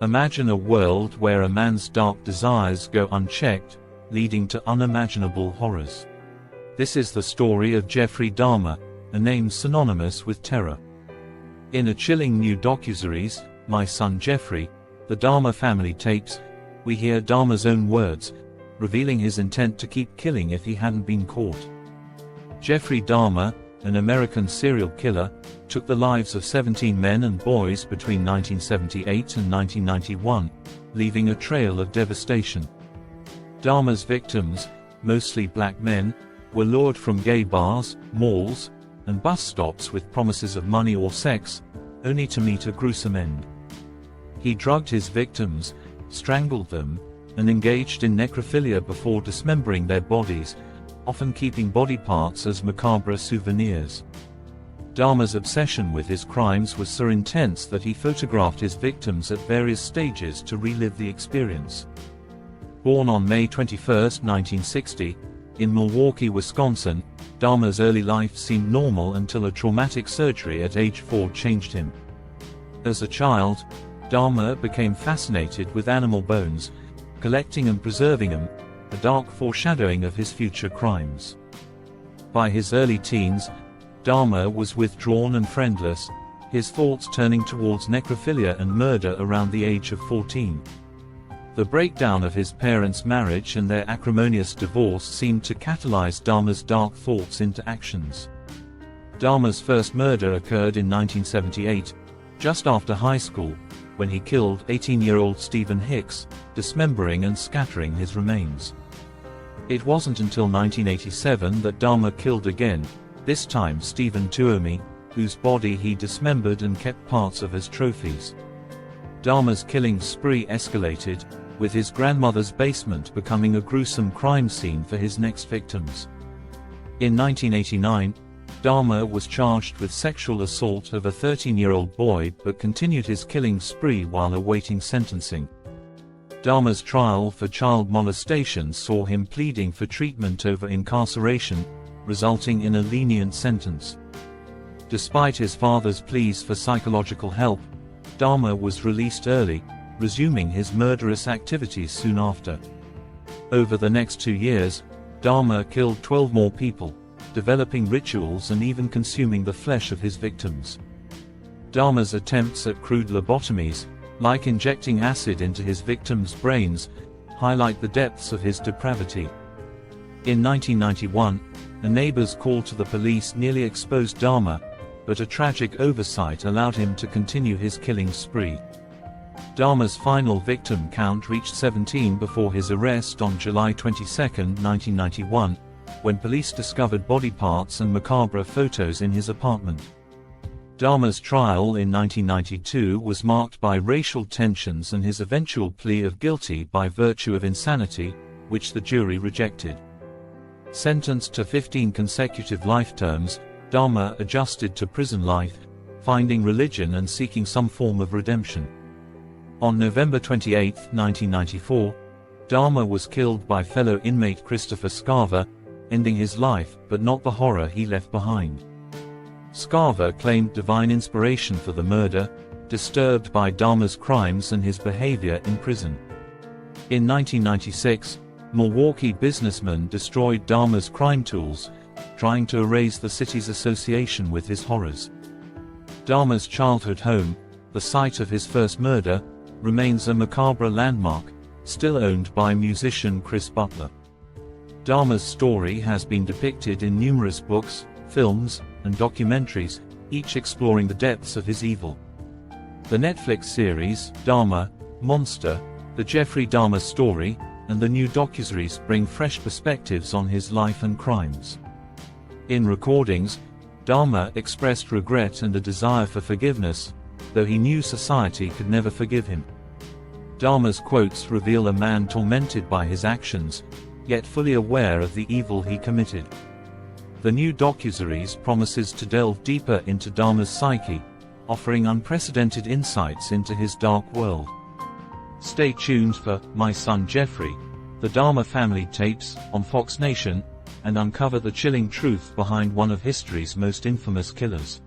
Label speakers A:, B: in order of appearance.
A: Imagine a world where a man's dark desires go unchecked, leading to unimaginable horrors. This is the story of Jeffrey Dahmer, a name synonymous with terror. In a chilling new docuseries, My Son Jeffrey, The Dahmer Family Tapes, we hear Dahmer's own words, revealing his intent to keep killing if he hadn't been caught. Jeffrey Dahmer, an American serial killer, took the lives of 17 men and boys between 1978 and 1991, leaving a trail of devastation. Dahmer's victims, mostly black men, were lured from gay bars, malls, and bus stops with promises of money or sex, only to meet a gruesome end. He drugged his victims, strangled them, and engaged in necrophilia before dismembering their bodies, often keeping body parts as macabre souvenirs. Dahmer's obsession with his crimes was so intense that he photographed his victims at various stages to relive the experience. Born on May 21, 1960, in Milwaukee, Wisconsin, Dahmer's early life seemed normal until a traumatic surgery at age 4 changed him. As a child, Dahmer became fascinated with animal bones, collecting and preserving them, a dark foreshadowing of his future crimes. By his early teens, Dahmer was withdrawn and friendless, his thoughts turning towards necrophilia and murder around the age of 14. The breakdown of his parents' marriage and their acrimonious divorce seemed to catalyze Dahmer's dark thoughts into actions. Dahmer's first murder occurred in 1978, just after high school, when he killed 18-year-old Stephen Hicks, dismembering and scattering his remains. It wasn't until 1987 that Dahmer killed again, this time Stephen Tuomi, whose body he dismembered and kept parts of as trophies. Dahmer's killing spree escalated, with his grandmother's basement becoming a gruesome crime scene for his next victims. In 1989, Dahmer was charged with sexual assault of a 13-year-old boy but continued his killing spree while awaiting sentencing. Dahmer's trial for child molestation saw him pleading for treatment over incarceration, resulting in a lenient sentence. Despite his father's pleas for psychological help, Dahmer was released early, resuming his murderous activities soon after. Over the next 2 years, Dahmer killed 12 more people, developing rituals and even consuming the flesh of his victims. Dahmer's attempts at crude lobotomies, like injecting acid into his victims' brains, highlight the depths of his depravity. In 1991, a neighbor's call to the police nearly exposed Dahmer, but a tragic oversight allowed him to continue his killing spree. Dahmer's final victim count reached 17 before his arrest on July 22, 1991, when police discovered body parts and macabre photos in his apartment. Dahmer's trial in 1992 was marked by racial tensions and his eventual plea of guilty by virtue of insanity, which the jury rejected. Sentenced to 15 consecutive life terms, Dahmer adjusted to prison life, finding religion and seeking some form of redemption. On November 28, 1994, Dahmer was killed by fellow inmate Christopher Scarver, ending his life but not the horror he left behind. Scarver claimed divine inspiration for the murder, disturbed by Dahmer's crimes and his behavior in prison. In 1996, Milwaukee businessmen destroyed Dahmer's crime tools, trying to erase the city's association with his horrors. Dahmer's childhood home, the site of his first murder, remains a macabre landmark, still owned by musician Chris Butler. Dahmer's story has been depicted in numerous books, films, and documentaries, each exploring the depths of his evil. The Netflix series, Dahmer, Monster, The Jeffrey Dahmer Story, and the new docuseries bring fresh perspectives on his life and crimes. In recordings, Dahmer expressed regret and a desire for forgiveness, though he knew society could never forgive him. Dahmer's quotes reveal a man tormented by his actions, yet fully aware of the evil he committed. The new docuseries promises to delve deeper into Dahmer's psyche, offering unprecedented insights into his dark world. Stay tuned for My Son Jeffrey, The Dahmer Family Tapes, on Fox Nation, and uncover the chilling truth behind one of history's most infamous killers.